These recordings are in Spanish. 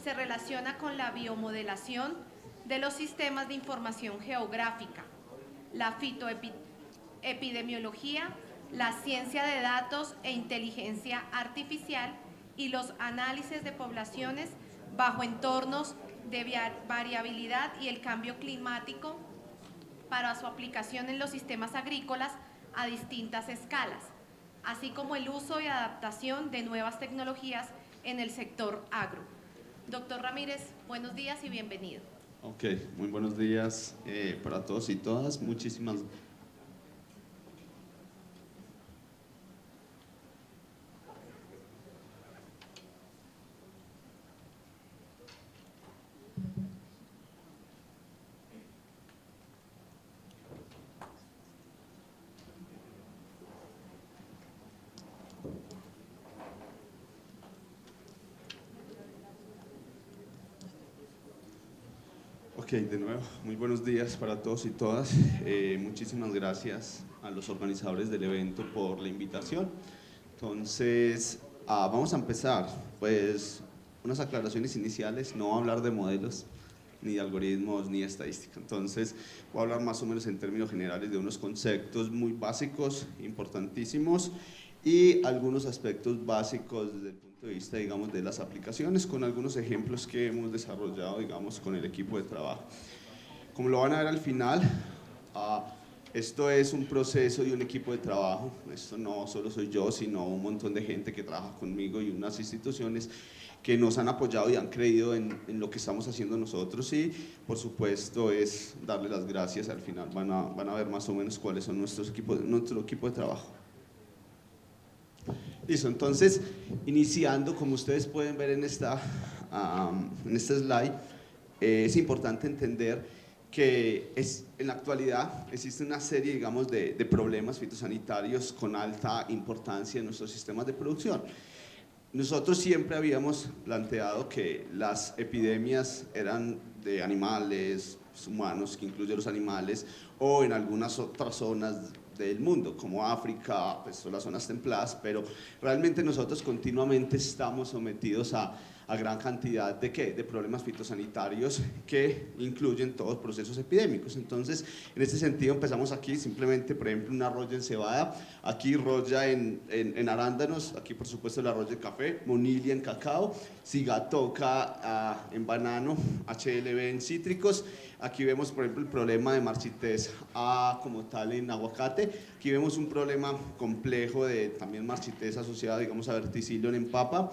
se relaciona con la biomodelación de los sistemas de información geográfica, la fitoepidemiología, la ciencia de datos e inteligencia artificial y los análisis de poblaciones bajo entornos de variabilidad y el cambio climático para su aplicación en los sistemas agrícolas a distintas escalas, así como el uso y adaptación de nuevas tecnologías en el sector agro. Doctor Ramírez, buenos días y bienvenido. Ok, muy buenos días para todos y todas. Muchísimas gracias. Ok, de nuevo, muy buenos días para todos y todas. Muchísimas gracias a los organizadores del evento por la invitación. Entonces, vamos a empezar. Pues, unas aclaraciones iniciales, no voy a hablar de modelos, ni de algoritmos, ni de estadística. Entonces, voy a hablar más o menos en términos generales de unos conceptos muy básicos, importantísimos, y algunos aspectos básicos desde el punto de vista, digamos, de las aplicaciones, con algunos ejemplos que hemos desarrollado, digamos, con el equipo de trabajo. Como lo van a ver al final, esto es un proceso y un equipo de trabajo. Esto no solo soy yo, sino un montón de gente que trabaja conmigo y unas instituciones que nos han apoyado y han creído en lo que estamos haciendo nosotros, y por supuesto es darle las gracias. Al final van a ver más o menos cuáles son nuestro equipo de trabajo. Listo, entonces iniciando, como ustedes pueden ver en este slide, es importante entender que en la actualidad existe una serie, digamos, de problemas fitosanitarios con alta importancia en nuestros sistemas de producción. Nosotros siempre habíamos planteado que las epidemias eran de animales, humanos, que incluye los animales, o en algunas otras zonas del mundo, como África, pues son las zonas templadas, pero realmente nosotros continuamente estamos sometidos a gran cantidad de problemas fitosanitarios que incluyen todos procesos epidémicos. Entonces, en este sentido empezamos aquí simplemente, por ejemplo, una roya en cebada, aquí roya en arándanos, aquí por supuesto la roya de café, monilia en cacao, sigatoka en banano, HLB en cítricos. Aquí vemos, por ejemplo, el problema de marchitez como tal en aguacate. Aquí vemos un problema complejo de también marchitez asociada, digamos, a verticillium en papa.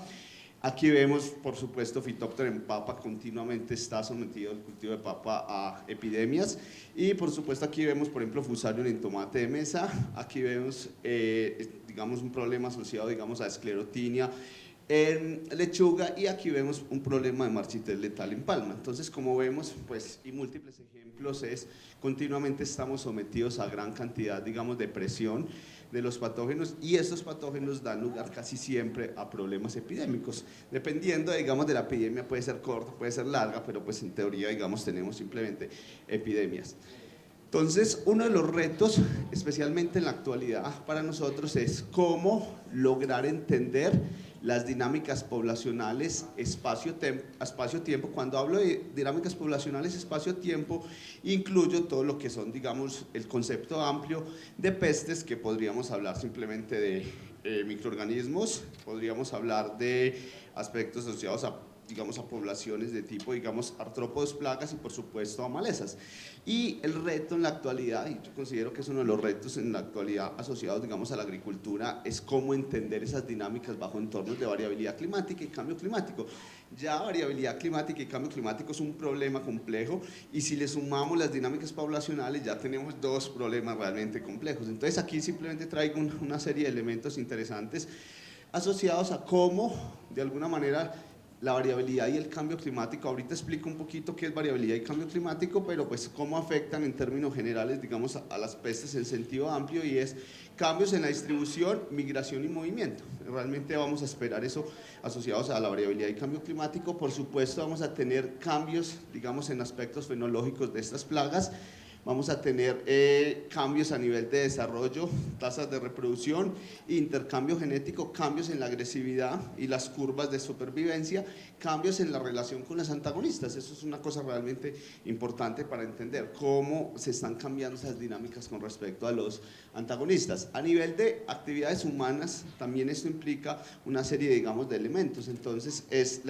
Aquí vemos, por supuesto, Phytophthora en papa, continuamente está sometido el cultivo de papa a epidemias. Y por supuesto aquí vemos, por ejemplo, Fusarium en tomate de mesa. Aquí vemos, digamos, un problema asociado, digamos, a esclerotinia en lechuga, y aquí vemos un problema de marchitez letal en palma. Entonces, como vemos, pues, y múltiples ejemplos, continuamente estamos sometidos a gran cantidad, digamos, de presión de los patógenos, y estos patógenos dan lugar casi siempre a problemas epidémicos. Dependiendo, digamos, de la epidemia, puede ser corta, puede ser larga, pero pues en teoría, digamos, tenemos simplemente epidemias. Entonces, uno de los retos, especialmente en la actualidad para nosotros, es cómo lograr entender las dinámicas poblacionales espacio-tiempo. Cuando hablo de dinámicas poblacionales espacio-tiempo, incluyo todo lo que son, digamos, el concepto amplio de pestes, que podríamos hablar simplemente de microorganismos, podríamos hablar de aspectos asociados a, digamos, a poblaciones de tipo, digamos, artrópodos, plagas, y por supuesto a malezas. Y el reto en la actualidad, y yo considero que es uno de los retos en la actualidad asociados, digamos, a la agricultura, es cómo entender esas dinámicas bajo entornos de variabilidad climática y cambio climático. Ya variabilidad climática y cambio climático es un problema complejo, y si le sumamos las dinámicas poblacionales ya tenemos dos problemas realmente complejos. Entonces aquí simplemente traigo una serie de elementos interesantes asociados a cómo, de alguna manera, la variabilidad y el cambio climático. Ahorita explico un poquito qué es variabilidad y cambio climático, pero pues cómo afectan en términos generales, digamos, a las pestes en sentido amplio, y es cambios en la distribución, migración y movimiento. Realmente vamos a esperar eso asociados a la variabilidad y cambio climático. Por supuesto vamos a tener cambios, digamos, en aspectos fenológicos de estas plagas. vamos a tener cambios a nivel de desarrollo, tasas de reproducción, intercambio genético, cambios en la agresividad y las curvas de supervivencia, cambios en la relación con los antagonistas. Eso es una cosa realmente importante para entender cómo se están cambiando esas dinámicas con respecto a los antagonistas. A nivel de actividades humanas, también esto implica una serie, digamos, de elementos. Entonces, es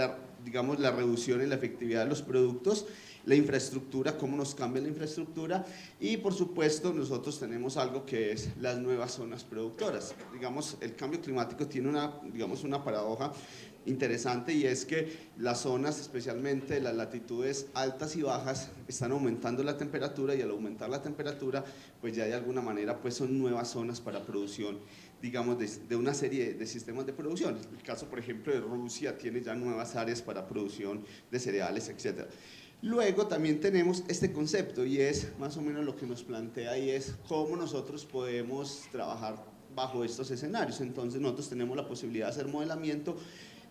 digamos, la reducción en la efectividad de los productos, la infraestructura, cómo nos cambia la infraestructura y por supuesto nosotros tenemos algo que es las nuevas zonas productoras. Digamos, el cambio climático tiene una paradoja interesante y es que las zonas, especialmente las latitudes altas y bajas, están aumentando la temperatura y al aumentar la temperatura pues ya de alguna manera pues son nuevas zonas para producción, digamos, de una serie de sistemas de producción. El caso, por ejemplo, de Rusia tiene ya nuevas áreas para producción de cereales, etc. Luego también tenemos este concepto y es más o menos lo que nos plantea y es cómo nosotros podemos trabajar bajo estos escenarios. Entonces nosotros tenemos la posibilidad de hacer modelamiento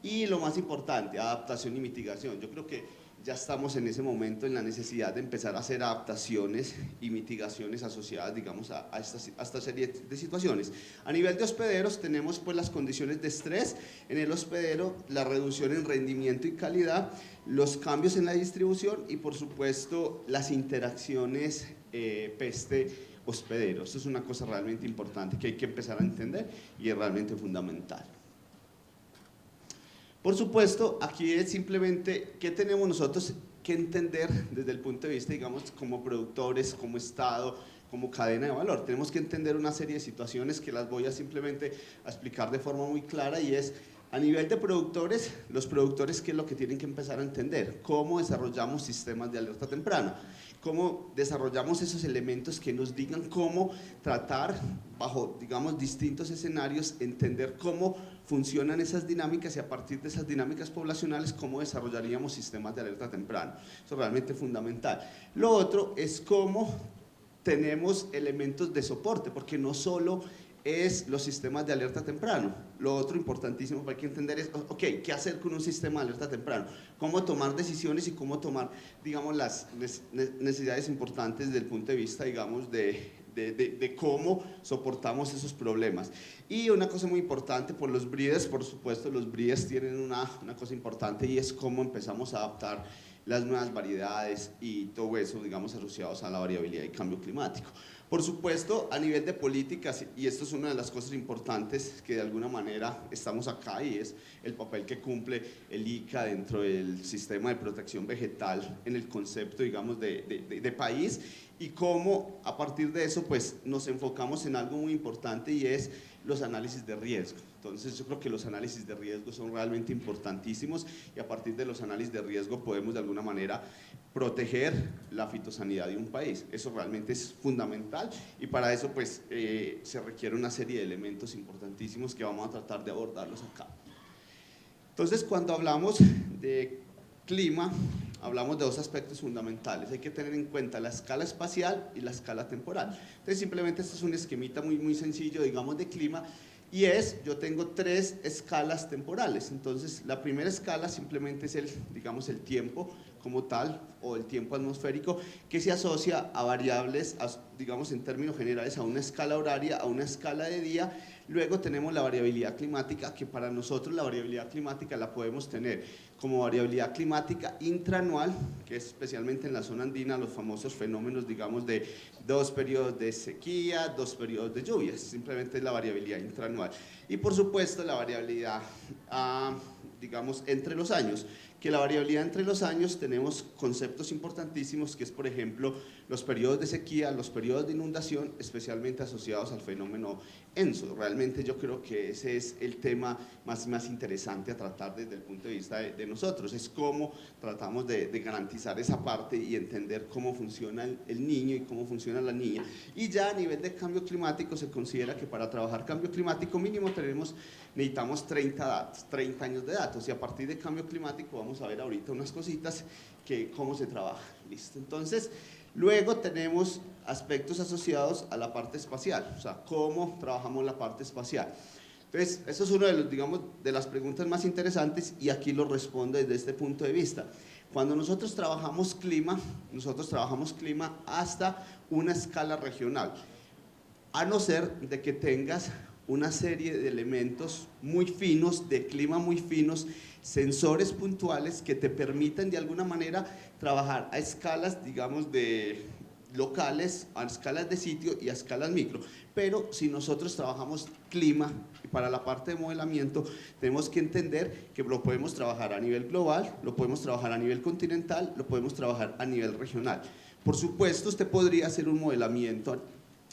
y lo más importante, adaptación y mitigación. Yo creo que ya estamos en ese momento en la necesidad de empezar a hacer adaptaciones y mitigaciones asociadas, digamos, a esta serie de situaciones. A nivel de hospederos tenemos pues las condiciones de estrés en el hospedero, la reducción en rendimiento y calidad, los cambios en la distribución y por supuesto las interacciones peste-hospedero. Esto es una cosa realmente importante que hay que empezar a entender y es realmente fundamental. Por supuesto, aquí es simplemente qué tenemos nosotros que entender desde el punto de vista, digamos, como productores, como Estado, como cadena de valor. Tenemos que entender una serie de situaciones que las voy a simplemente explicar de forma muy clara y es a nivel de productores, los productores qué es lo que tienen que empezar a entender, cómo desarrollamos sistemas de alerta temprana, cómo desarrollamos esos elementos que nos digan cómo tratar bajo, digamos, distintos escenarios, entender cómo funcionan esas dinámicas y a partir de esas dinámicas poblacionales cómo desarrollaríamos sistemas de alerta temprana. Eso es realmente fundamental. Lo otro es cómo tenemos elementos de soporte, porque no solo es los sistemas de alerta temprano. Lo otro importantísimo que hay que entender es, ok, ¿qué hacer con un sistema de alerta temprano? ¿Cómo tomar decisiones y cómo tomar, digamos, las necesidades importantes desde el punto de vista, digamos, de cómo soportamos esos problemas? Y una cosa muy importante, por los breeders, por supuesto, los breeders tienen una cosa importante y es cómo empezamos a adaptar las nuevas variedades y todo eso, digamos, asociados a la variabilidad y cambio climático. Por supuesto, a nivel de políticas, y esto es una de las cosas importantes que de alguna manera estamos acá y es el papel que cumple el ICA dentro del sistema de protección vegetal en el concepto, digamos, de país y cómo a partir de eso pues nos enfocamos en algo muy importante y es los análisis de riesgo. Entonces yo creo que los análisis de riesgo son realmente importantísimos y a partir de los análisis de riesgo podemos de alguna manera proteger la fitosanidad de un país. Eso realmente es fundamental y para eso pues se requiere una serie de elementos importantísimos que vamos a tratar de abordarlos acá. Entonces cuando hablamos de clima, hablamos de dos aspectos fundamentales. Hay que tener en cuenta la escala espacial y la escala temporal. Entonces simplemente este es un esquemita muy sencillo, digamos, de clima. Y yo tengo tres escalas temporales. Entonces la primera escala simplemente es digamos, el tiempo como tal o el tiempo atmosférico que se asocia a variables, digamos en términos generales, a una escala horaria, a una escala de día. Luego tenemos la variabilidad climática, que para nosotros la variabilidad climática la podemos tener como variabilidad climática intraanual, que es especialmente en la zona andina, los famosos fenómenos, digamos, de 2 periodos de sequía, 2 periodos de lluvias, simplemente es la variabilidad intraanual. Y por supuesto la variabilidad, digamos, entre los años, que la variabilidad entre los años tenemos conceptos importantísimos que es, por ejemplo, los periodos de sequía, los periodos de inundación, especialmente asociados al fenómeno ENSO. Realmente yo creo que ese es el tema más interesante a tratar desde el punto de vista de nosotros, es cómo tratamos de garantizar esa parte y entender cómo funciona el niño y cómo funciona la niña. Y ya a nivel de cambio climático se considera que para trabajar cambio climático mínimo necesitamos 30 años de datos y a partir de cambio climático vamos a ver ahorita unas cositas que cómo se trabaja. Listo. Entonces, luego tenemos aspectos asociados a la parte espacial, o sea, cómo trabajamos la parte espacial. Entonces, eso es uno de los, digamos, de las preguntas más interesantes y aquí lo respondo desde este punto de vista. Cuando nosotros trabajamos clima hasta una escala regional, a no ser de que tengas una serie de elementos muy finos, de clima muy finos, sensores puntuales que te permitan de alguna manera trabajar a escalas, digamos, de locales, a escalas de sitio y a escalas micro. Pero si nosotros trabajamos clima para la parte de modelamiento, tenemos que entender que lo podemos trabajar a nivel global, lo podemos trabajar a nivel continental, lo podemos trabajar a nivel regional. Por supuesto, usted podría hacer un modelamiento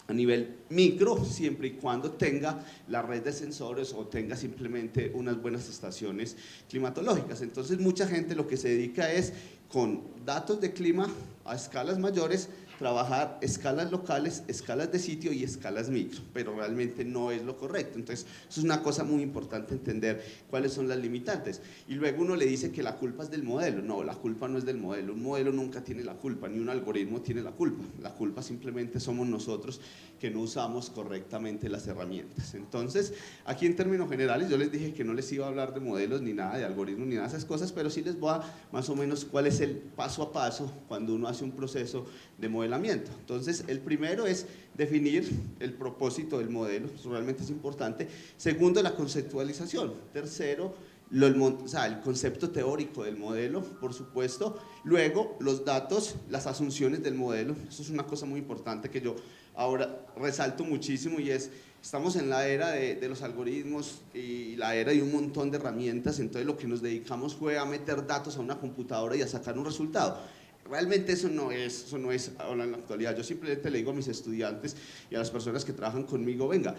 a nivel micro, siempre y cuando tenga la red de sensores o tenga simplemente unas buenas estaciones climatológicas. Entonces, mucha gente lo que se dedica es, con datos de clima a escalas mayores, trabajar escalas locales, escalas de sitio y escalas micro, pero realmente no es lo correcto. Entonces, eso es una cosa muy importante, entender cuáles son las limitantes. Y luego uno le dice que la culpa es del modelo. No, la culpa no es del modelo. Un modelo nunca tiene la culpa, ni un algoritmo tiene la culpa. La culpa simplemente somos nosotros que no usamos correctamente las herramientas. Entonces, aquí en términos generales, yo les dije que no les iba a hablar de modelos, ni nada de algoritmos, ni nada de esas cosas, pero sí les voy a más o menos cuál es el paso a paso cuando uno hace un proceso de modelamiento. Entonces, el primero es definir el propósito del modelo, eso realmente es importante. Segundo, la conceptualización. Tercero, el concepto teórico del modelo, por supuesto. Luego, los datos, las asunciones del modelo. Eso es una cosa muy importante que yo ahora resalto muchísimo y es, estamos en la era de los algoritmos y la era de un montón de herramientas, entonces lo que nos dedicamos fue a meter datos a una computadora y a sacar un resultado. Realmente eso no es ahora en la actualidad. Yo simplemente le digo a mis estudiantes y a las personas que trabajan conmigo, venga,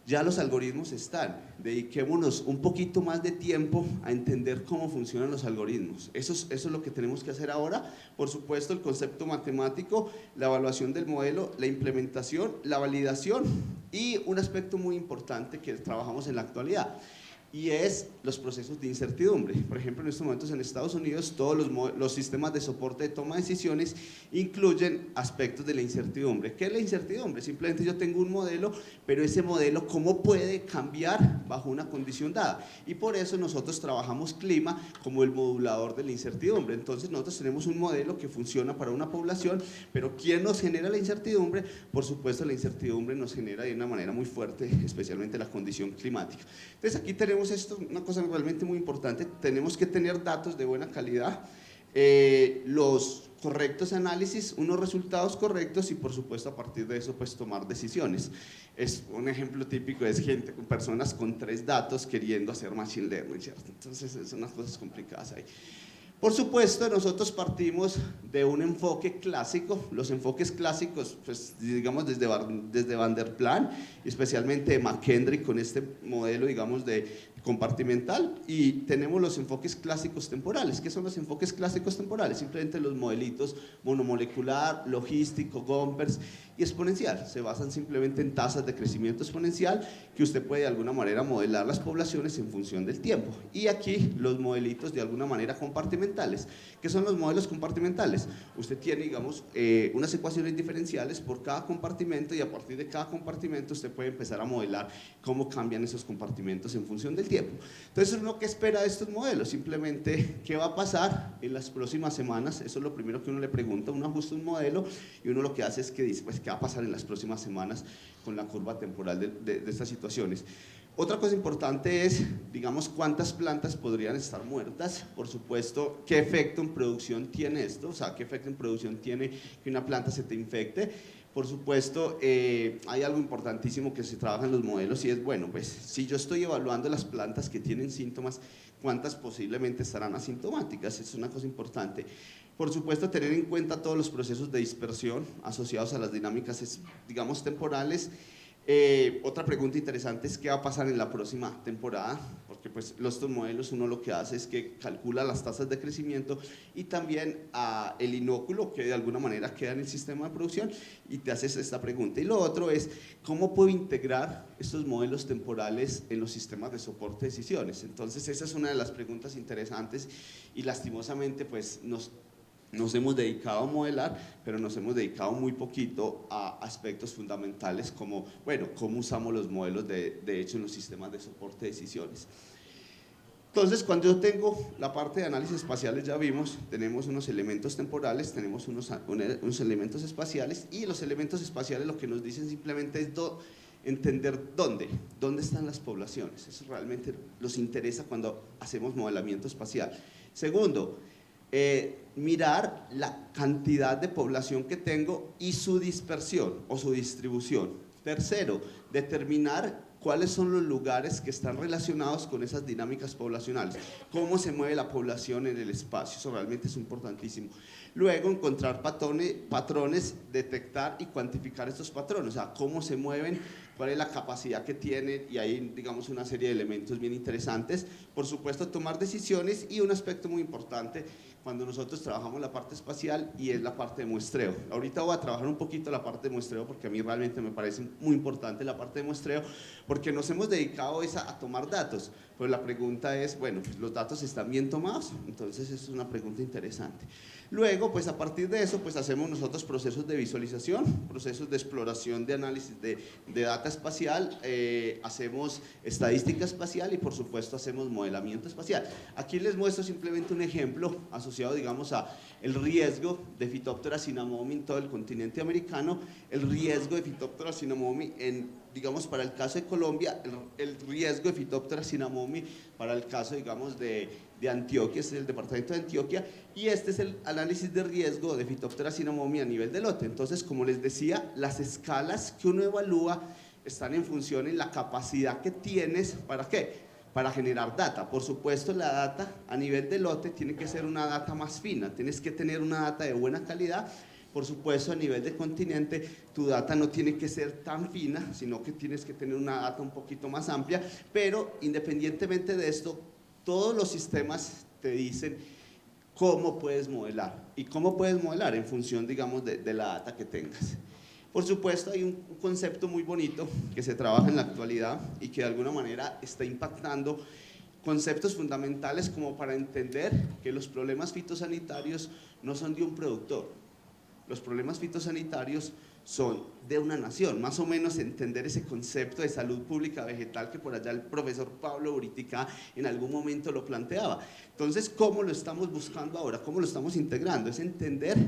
ya los algoritmos están, dediquémonos un poquito más de tiempo a entender cómo funcionan los algoritmos. Eso es lo que tenemos que hacer ahora. Por supuesto, el concepto matemático, la evaluación del modelo, la implementación, la validación y un aspecto muy importante que trabajamos en la actualidad, y es los procesos de incertidumbre. Por ejemplo, en estos momentos en Estados Unidos todos los sistemas de soporte de toma de decisiones incluyen aspectos de la incertidumbre. ¿Qué es la incertidumbre? Simplemente yo tengo un modelo, pero ese modelo ¿cómo puede cambiar bajo una condición dada? Y por eso nosotros trabajamos clima como el modulador de la incertidumbre. Entonces nosotros tenemos un modelo que funciona para una población, pero ¿quién nos genera la incertidumbre? Por supuesto, la incertidumbre nos genera de una manera muy fuerte, especialmente la condición climática. Entonces aquí tenemos esto, una cosa realmente muy importante, tenemos que tener datos de buena calidad, los correctos análisis, unos resultados correctos y por supuesto a partir de eso pues tomar decisiones. Es un ejemplo típico, es gente, personas con 3 datos queriendo hacer machine learning, ¿cierto? Entonces son unas cosas complicadas ahí. Por supuesto, nosotros partimos de un enfoque clásico, los enfoques clásicos, pues digamos desde Van der Plaan, especialmente de McKendrick con este modelo, digamos, de compartimental, y tenemos los enfoques clásicos temporales. ¿Qué son los enfoques clásicos temporales? Simplemente los modelitos monomolecular, logístico, Gompers y exponencial. Se basan simplemente en tasas de crecimiento exponencial que usted puede de alguna manera modelar las poblaciones en función del tiempo. Y aquí los modelitos de alguna manera compartimentales. ¿Qué son los modelos compartimentales? Usted tiene, digamos, unas ecuaciones diferenciales por cada compartimento y a partir de cada compartimento usted puede empezar a modelar cómo cambian esos compartimentos en función del tiempo. Entonces, ¿uno qué espera de estos modelos? Simplemente, ¿qué va a pasar en las próximas semanas? Eso es lo primero que uno le pregunta. Uno ajusta un modelo y uno lo que hace es que dice, pues, ¿qué va a pasar en las próximas semanas con la curva temporal de estas situaciones? Otra cosa importante es, digamos, cuántas plantas podrían estar muertas. Por supuesto, qué efecto en producción tiene esto, o sea, qué efecto en producción tiene que una planta se te infecte. Por supuesto, hay algo importantísimo que se trabaja en los modelos y es, bueno, pues si yo estoy evaluando las plantas que tienen síntomas, ¿cuántas posiblemente estarán asintomáticas? Es una cosa importante. Por supuesto, tener en cuenta todos los procesos de dispersión asociados a las dinámicas, digamos, temporales. Otra pregunta interesante es qué va a pasar en la próxima temporada, porque pues estos modelos uno lo que hace es que calcula las tasas de crecimiento y también el inóculo que de alguna manera queda en el sistema de producción y te haces esta pregunta. Y lo otro es cómo puedo integrar estos modelos temporales en los sistemas de soporte de decisiones. Entonces esa es una de las preguntas interesantes y lastimosamente pues nos hemos dedicado a modelar, pero nos hemos dedicado muy poquito a aspectos fundamentales como, bueno, cómo usamos los modelos de hecho en los sistemas de soporte de decisiones. Entonces, cuando yo tengo la parte de análisis espaciales, ya vimos, tenemos unos elementos temporales, tenemos unos elementos espaciales, y los elementos espaciales lo que nos dicen simplemente es entender dónde están las poblaciones. Eso realmente nos interesa cuando hacemos modelamiento espacial. Segundo, mirar la cantidad de población que tengo y su dispersión o su distribución. Tercero, determinar cuáles son los lugares que están relacionados con esas dinámicas poblacionales, cómo se mueve la población en el espacio, eso realmente es importantísimo. Luego, encontrar patrones, detectar y cuantificar estos patrones, o sea, cómo se mueven, cuál es la capacidad que tienen, y ahí, digamos, una serie de elementos bien interesantes. Por supuesto, tomar decisiones, y un aspecto muy importante cuando nosotros trabajamos la parte espacial, y es la parte de muestreo. Ahorita voy a trabajar un poquito la parte de muestreo, porque a mí realmente me parece muy importante la parte de muestreo, porque nos hemos dedicado a tomar datos, pero la pregunta es, bueno, pues los datos están bien tomados, entonces es una pregunta interesante. Luego, pues a partir de eso, pues hacemos nosotros procesos de visualización, procesos de exploración, de análisis de data espacial, hacemos estadística espacial, y por supuesto hacemos modelamiento espacial. Aquí les muestro simplemente un ejemplo asociado, digamos, a el riesgo de Phytophthora cinnamomi en todo el continente americano, el riesgo de Phytophthora cinnamomi digamos, para el caso de Colombia, el riesgo de Phytophthora cinnamomi para el caso, digamos, de Antioquia, este es el departamento de Antioquia, y este es el análisis de riesgo de Phytophthora cinnamomi a nivel de lote. Entonces, como les decía, las escalas que uno evalúa están en función en la capacidad que tienes, ¿para qué? Para generar data. Por supuesto, la data a nivel de lote tiene que ser una data más fina, tienes que tener una data de buena calidad. Por supuesto, a nivel de continente, tu data no tiene que ser tan fina, sino que tienes que tener una data un poquito más amplia, pero independientemente de esto, todos los sistemas te dicen cómo puedes modelar. ¿Y cómo puedes modelar? En función, digamos, de la data que tengas. Por supuesto, hay un concepto muy bonito que se trabaja en la actualidad y que de alguna manera está impactando conceptos fundamentales, como para entender que los problemas fitosanitarios no son de un productor. Los problemas fitosanitarios son de una nación, más o menos entender ese concepto de salud pública vegetal que por allá el profesor Pablo Buritica en algún momento lo planteaba. Entonces, ¿cómo lo estamos buscando ahora? ¿Cómo lo estamos integrando? Es entender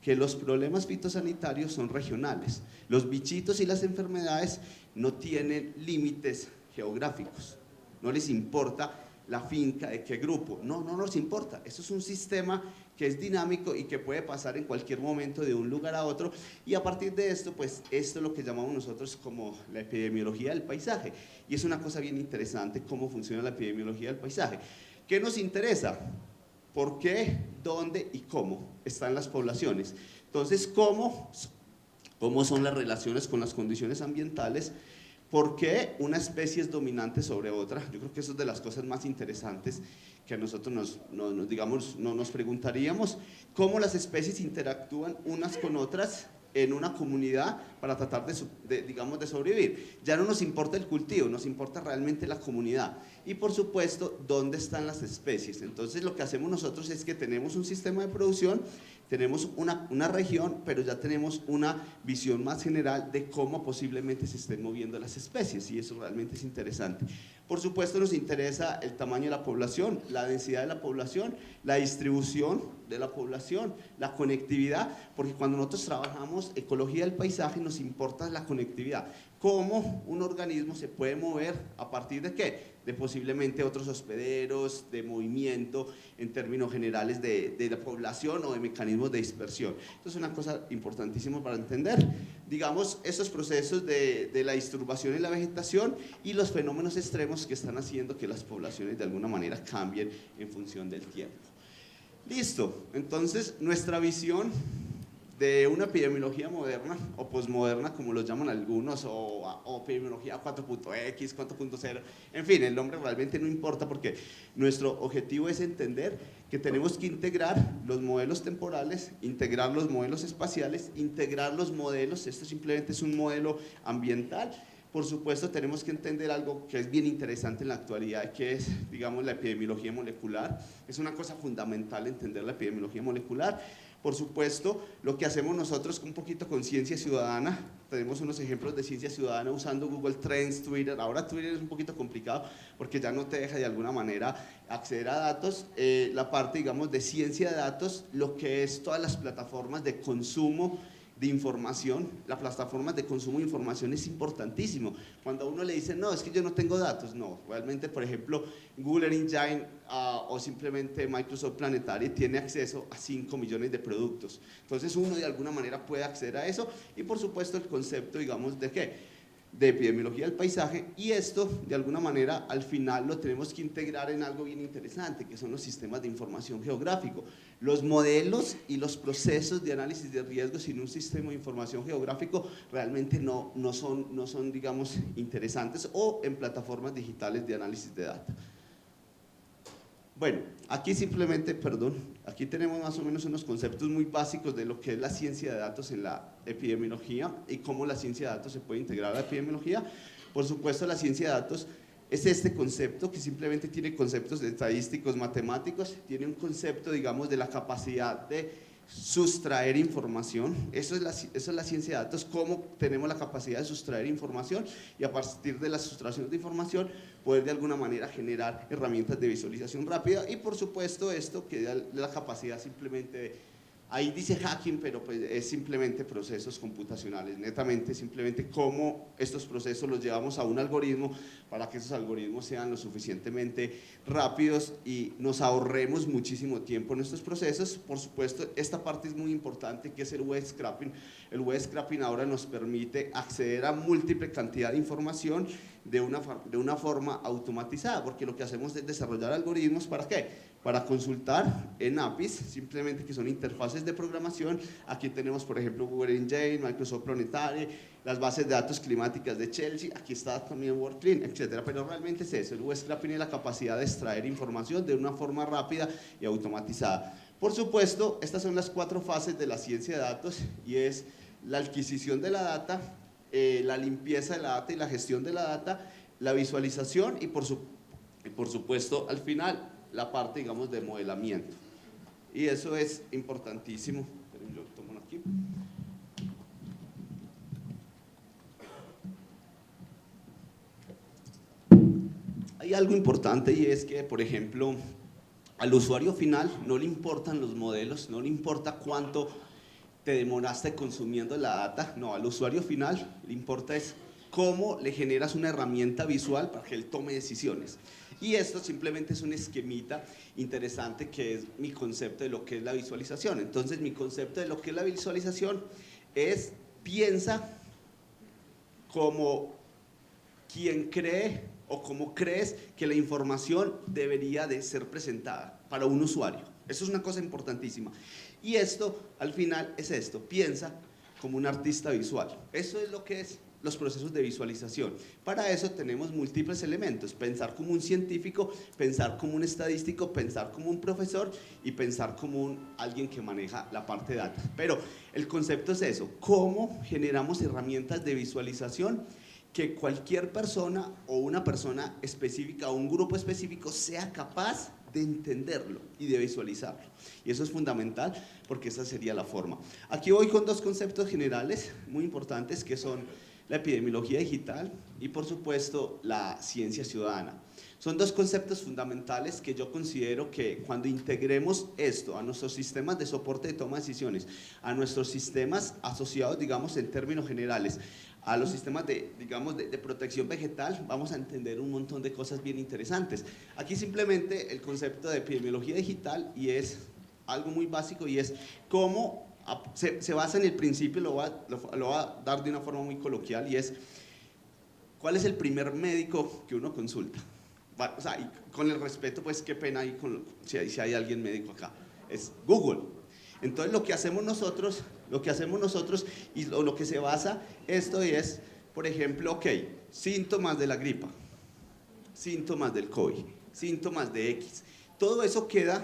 que los problemas fitosanitarios son regionales. Los bichitos y las enfermedades no tienen límites geográficos, no les importa la finca de qué grupo, no nos importa. Eso es un sistema que es dinámico y que puede pasar en cualquier momento de un lugar a otro, y a partir de esto, pues esto es lo que llamamos nosotros como la epidemiología del paisaje, y es una cosa bien interesante cómo funciona la epidemiología del paisaje. ¿Qué nos interesa? ¿Por qué, dónde y cómo están las poblaciones? Entonces, ¿cómo son las relaciones con las condiciones ambientales? ¿Por qué una especie es dominante sobre otra? Yo creo que eso es de las cosas más interesantes que a nosotros nos preguntaríamos. ¿Cómo las especies interactúan unas con otras en una comunidad para tratar de sobrevivir? Ya no nos importa el cultivo, nos importa realmente la comunidad. Y por supuesto, ¿dónde están las especies? Entonces, lo que hacemos nosotros es que tenemos un sistema de producción, tenemos una región, pero ya tenemos una visión más general de cómo posiblemente se estén moviendo las especies, y eso realmente es interesante. Por supuesto, nos interesa el tamaño de la población, la densidad de la población, la distribución de la población, la conectividad, porque cuando nosotros trabajamos ecología del paisaje nos importa la conectividad. ¿Cómo un organismo se puede mover a partir de qué? De posiblemente otros hospederos, de movimiento en términos generales de la población o de mecanismos de dispersión. Esto es una cosa importantísima para entender, digamos, estos procesos de la disturbación en la vegetación y los fenómenos extremos que están haciendo que las poblaciones de alguna manera cambien en función del tiempo. Listo, entonces nuestra visión de una epidemiología moderna o posmoderna, como lo llaman algunos, o epidemiología 4.x, 4.0, en fin, el nombre realmente no importa, porque nuestro objetivo es entender que tenemos que integrar los modelos temporales, integrar los modelos espaciales, integrar los modelos, esto simplemente es un modelo ambiental, por supuesto tenemos que entender algo que es bien interesante en la actualidad, que es, digamos, la epidemiología molecular. Es una cosa fundamental entender la epidemiología molecular. Por supuesto, lo que hacemos nosotros un poquito con ciencia ciudadana, tenemos unos ejemplos de ciencia ciudadana usando Google Trends, Twitter. Ahora Twitter es un poquito complicado porque ya no te deja de alguna manera acceder a datos. La parte, digamos, de ciencia de datos, lo que es todas las plataformas de consumo de información, las plataformas de consumo de información es importantísimo. Cuando a uno le dice, no, es que yo no tengo datos, no, realmente, por ejemplo, Google Engine o simplemente Microsoft Planetary tiene acceso a 5 millones de productos. Entonces uno de alguna manera puede acceder a eso y por supuesto el concepto, digamos, de ¿qué? De epidemiología del paisaje, y esto de alguna manera al final lo tenemos que integrar en algo bien interesante, que son los sistemas de información geográfico. Los modelos y los procesos de análisis de riesgos sin un sistema de información geográfico realmente no son, digamos, interesantes, o en plataformas digitales de análisis de data. Bueno, aquí simplemente, perdón, aquí tenemos más o menos unos conceptos muy básicos de lo que es la ciencia de datos en la epidemiología y cómo la ciencia de datos se puede integrar a la epidemiología. Por supuesto, la ciencia de datos es este concepto que simplemente tiene conceptos estadísticos, matemáticos, tiene un concepto, digamos, de la capacidad de sustraer información. Eso es la ciencia de datos, cómo tenemos la capacidad de sustraer información y a partir de la sustracción de información poder de alguna manera generar herramientas de visualización rápida, y por supuesto esto que da la capacidad simplemente de, ahí dice hacking, pero pues es simplemente procesos computacionales, netamente simplemente cómo estos procesos los llevamos a un algoritmo para que esos algoritmos sean lo suficientemente rápidos y nos ahorremos muchísimo tiempo en estos procesos. Por supuesto, esta parte es muy importante, que es el web scraping. El web scraping ahora nos permite acceder a múltiple cantidad de información de una forma automatizada, porque lo que hacemos es desarrollar algoritmos, ¿para qué? Para consultar en APIs, simplemente que son interfaces de programación. Aquí tenemos, por ejemplo, Google Engine, Microsoft Planetary, las bases de datos climáticas de Chelsea, aquí está también WorldClean, etcétera. Pero realmente es eso, el web scraping es la capacidad de extraer información de una forma rápida y automatizada. Por supuesto, estas son las 4 fases de la ciencia de datos, y es la adquisición de la data, la limpieza de la data y la gestión de la data, la visualización y por supuesto, al final, la parte, digamos, de modelamiento. Y eso es importantísimo. Yo tomo aquí. Hay algo importante, y es que, por ejemplo, al usuario final no le importan los modelos, no le importa cuánto te demoraste consumiendo la data, no, al usuario final le importa es cómo le generas una herramienta visual para que él tome decisiones. Y esto simplemente es un esquemita interesante que es mi concepto de lo que es la visualización. Entonces, mi concepto de lo que es la visualización es, piensa como quien cree o como crees que la información debería de ser presentada para un usuario. Eso es una cosa importantísima. Y esto, al final, es esto, piensa como un artista visual. Eso es lo que es los procesos de visualización. Para eso tenemos múltiples elementos: pensar como un científico, pensar como un estadístico, pensar como un profesor y pensar como alguien que maneja la parte de datos. Pero el concepto es eso, cómo generamos herramientas de visualización que cualquier persona o una persona específica o un grupo específico sea capaz de entenderlo y de visualizarlo. Y eso es fundamental porque esa sería la forma. Aquí voy con 2 conceptos generales muy importantes, que son la epidemiología digital y, por supuesto, la ciencia ciudadana. Son 2 conceptos fundamentales que yo considero que cuando integremos esto a nuestros sistemas de soporte de toma de decisiones, a nuestros sistemas asociados, digamos, en términos generales, a los sistemas digamos, de protección vegetal, vamos a entender un montón de cosas bien interesantes. Aquí simplemente el concepto de epidemiología digital, y es algo muy básico, y es cómo se basa en el principio, lo voy a dar de una forma muy coloquial, y es ¿cuál es el primer médico que uno consulta? O sea, y con el respeto, pues qué pena ahí si hay alguien médico acá, es Google. Entonces lo que hacemos nosotros y lo que se basa esto es, por ejemplo, ok, síntomas de la gripa, síntomas del COVID, síntomas de X, todo eso queda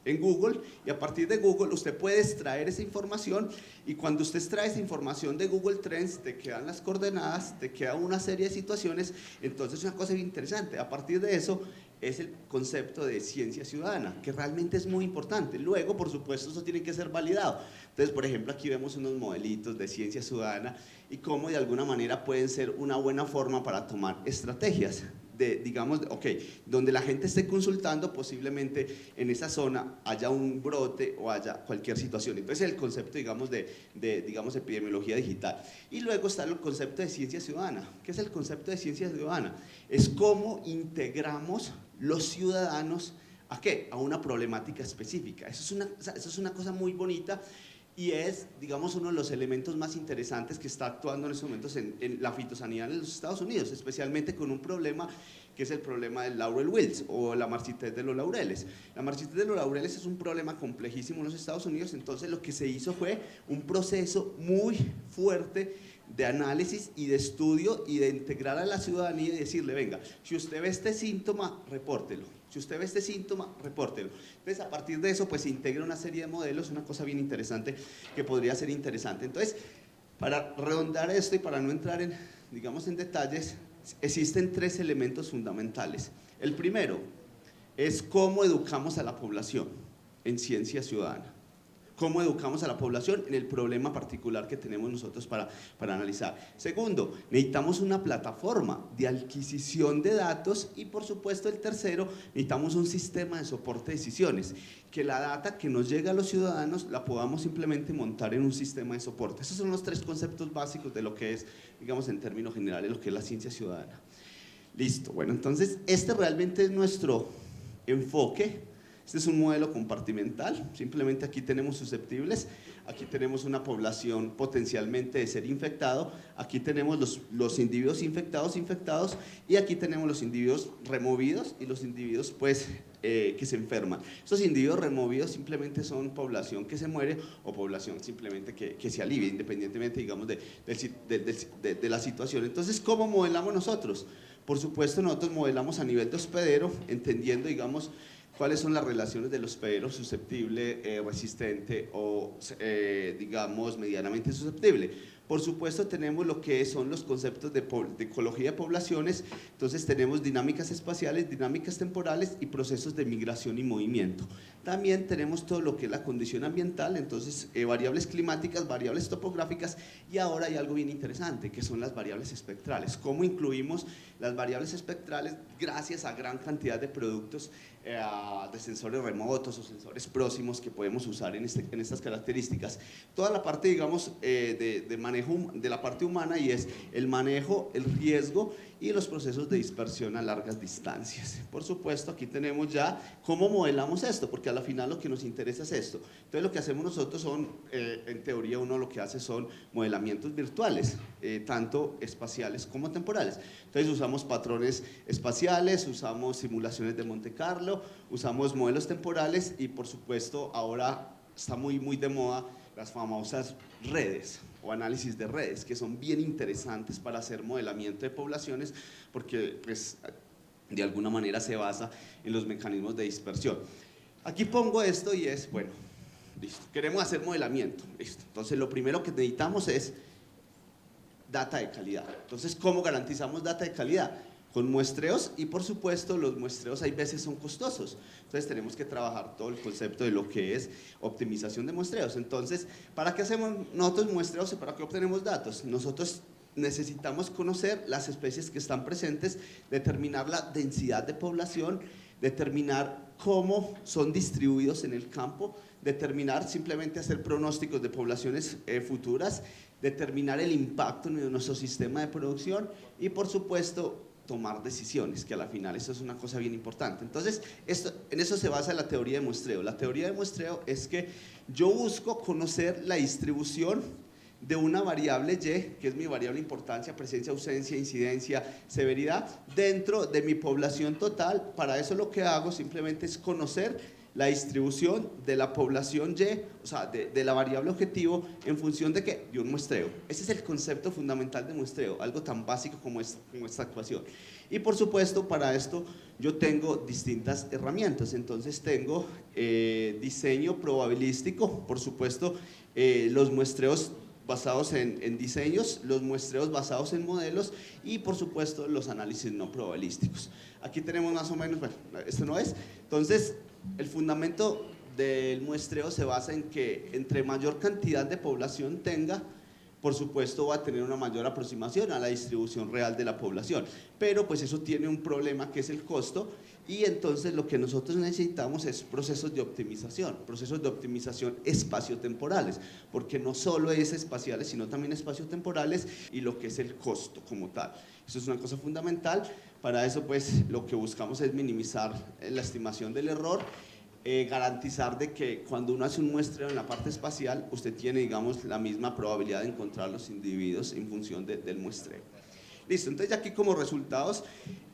en Google, y a partir de Google usted puede extraer esa información, y cuando usted extrae esa información de Google Trends, te quedan las coordenadas, te queda una serie de situaciones. Entonces es una cosa bien interesante. A partir de eso es el concepto de ciencia ciudadana, que realmente es muy importante. Luego, por supuesto, eso tiene que ser validado. Entonces, por ejemplo, aquí vemos unos modelitos de ciencia ciudadana y cómo de alguna manera pueden ser una buena forma para tomar estrategias. Digamos, ok, donde la gente esté consultando, posiblemente en esa zona haya un brote o haya cualquier situación. Entonces el concepto, digamos, digamos, epidemiología digital. Y luego está el concepto de ciencia ciudadana. ¿Qué es el concepto de ciencia ciudadana? Es cómo integramos los ciudadanos ¿a qué? A una problemática específica. Eso es una cosa muy bonita. Y es, digamos, uno de los elementos más interesantes que está actuando en estos momentos en la fitosanidad en los Estados Unidos, especialmente con un problema que es el problema del laurel wilts o la marchitez de los laureles. La marchitez de los laureles es un problema complejísimo en los Estados Unidos. Entonces lo que se hizo fue un proceso muy fuerte de análisis y de estudio y de integrar a la ciudadanía y decirle, venga, si usted ve este síntoma, repórtelo. Si usted ve este síntoma, repórtelo. Entonces, a partir de eso, pues se integra una serie de modelos, una cosa bien interesante que podría ser interesante. Entonces, para redondar esto y para no entrar en, digamos, en detalles, existen 3 elementos fundamentales. El primero es cómo educamos a la población en ciencia ciudadana. Cómo educamos a la población en el problema particular que tenemos nosotros para analizar. Segundo, necesitamos una plataforma de adquisición de datos y, por supuesto, el tercero, necesitamos un sistema de soporte de decisiones, que la data que nos llega a los ciudadanos la podamos simplemente montar en un sistema de soporte. Esos son los 3 conceptos básicos de lo que es, digamos, en términos generales, lo que es la ciencia ciudadana. Listo, bueno, entonces este realmente es nuestro enfoque. Este es un modelo compartimental, simplemente aquí tenemos susceptibles, aquí tenemos una población potencialmente de ser infectado, aquí tenemos los individuos infectados y aquí tenemos los individuos removidos y los individuos pues que se enferman. Estos individuos removidos simplemente son población que se muere o población simplemente que se alivia, independientemente, digamos, de la situación. Entonces, ¿cómo modelamos nosotros? Por supuesto, nosotros modelamos a nivel de hospedero, entendiendo, digamos, cuáles son las relaciones del hospedero susceptible, resistente o, digamos, medianamente susceptible. Por supuesto, tenemos lo que son los conceptos de ecología de poblaciones. Entonces tenemos dinámicas espaciales, dinámicas temporales y procesos de migración y movimiento. También tenemos todo lo que es la condición ambiental, entonces variables climáticas, variables topográficas, y ahora hay algo bien interesante que son las variables espectrales. ¿Cómo incluimos las variables espectrales gracias a gran cantidad de productos de sensores remotos o sensores próximos que podemos usar en estas características? Toda la parte, digamos, de manejo de la parte humana, y es el manejo, el riesgo y los procesos de dispersión a largas distancias. Por supuesto, aquí tenemos ya cómo modelamos esto, porque a la final lo que nos interesa es esto. Entonces lo que hacemos nosotros son, en teoría uno lo que hace son modelamientos virtuales, tanto espaciales como temporales. Entonces usamos patrones espaciales, usamos simulaciones de Monte Carlo, usamos modelos temporales y, por supuesto, ahora está muy de moda las famosas redes o análisis de redes, que son bien interesantes para hacer modelamiento de poblaciones, porque pues de alguna manera se basa en los mecanismos de dispersión. Aquí pongo esto y es, bueno, listo, queremos hacer modelamiento, listo. Entonces lo primero que necesitamos es data de calidad. Entonces, ¿cómo garantizamos data de calidad? Con muestreos, y por supuesto los muestreos hay veces son costosos, entonces tenemos que trabajar todo el concepto de lo que es optimización de muestreos. Entonces, ¿para qué hacemos nosotros muestreos y para qué obtenemos datos? Nosotros necesitamos conocer las especies que están presentes, determinar la densidad de población, determinar cómo son distribuidos en el campo, determinar, simplemente hacer pronósticos de poblaciones futuras, determinar el impacto en nuestro sistema de producción y, por supuesto, tomar decisiones, que a la final eso es una cosa bien importante. Entonces, en eso se basa la teoría de muestreo. La teoría de muestreo es que yo busco conocer la distribución de una variable Y, que es mi variable importancia, presencia, ausencia, incidencia, severidad, dentro de mi población total. Para eso lo que hago simplemente es conocer la distribución de la población Y, o sea, de la variable objetivo en función de ¿qué? De un muestreo. Ese es el concepto fundamental de muestreo, algo tan básico como esta actuación. Y por supuesto, para esto yo tengo distintas herramientas, entonces tengo diseño probabilístico, por supuesto, los muestreos basados en diseños, los muestreos basados en modelos y por supuesto los análisis no probabilísticos. Aquí tenemos más o menos, bueno, esto no es, entonces el fundamento del muestreo se basa en que entre mayor cantidad de población tenga, por supuesto va a tener una mayor aproximación a la distribución real de la población, pero pues eso tiene un problema que es el costo, y entonces lo que nosotros necesitamos es procesos de optimización espaciotemporales, porque no solo es espaciales, sino también espaciotemporales, y lo que es el costo como tal. Eso es una cosa fundamental. Para eso pues lo que buscamos es minimizar la estimación del error, garantizar de que cuando uno hace un muestreo en la parte espacial, usted tiene, digamos, la misma probabilidad de encontrar los individuos en función del muestreo. Listo, entonces ya aquí como resultados,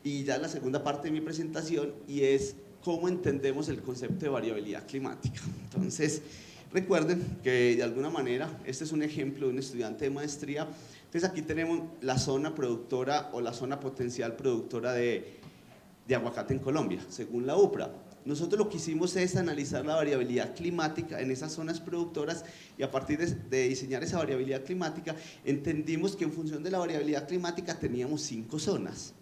y ya la segunda parte de mi presentación, y es cómo entendemos el concepto de variabilidad climática. Entonces, recuerden que de alguna manera, este es un ejemplo de un estudiante de maestría. Entonces aquí tenemos la zona productora o la zona potencial productora de aguacate en Colombia, según la UPRA. Nosotros lo que hicimos es analizar la variabilidad climática en esas zonas productoras, y a partir de diseñar esa variabilidad climática entendimos que en función de la variabilidad climática teníamos 5 zonas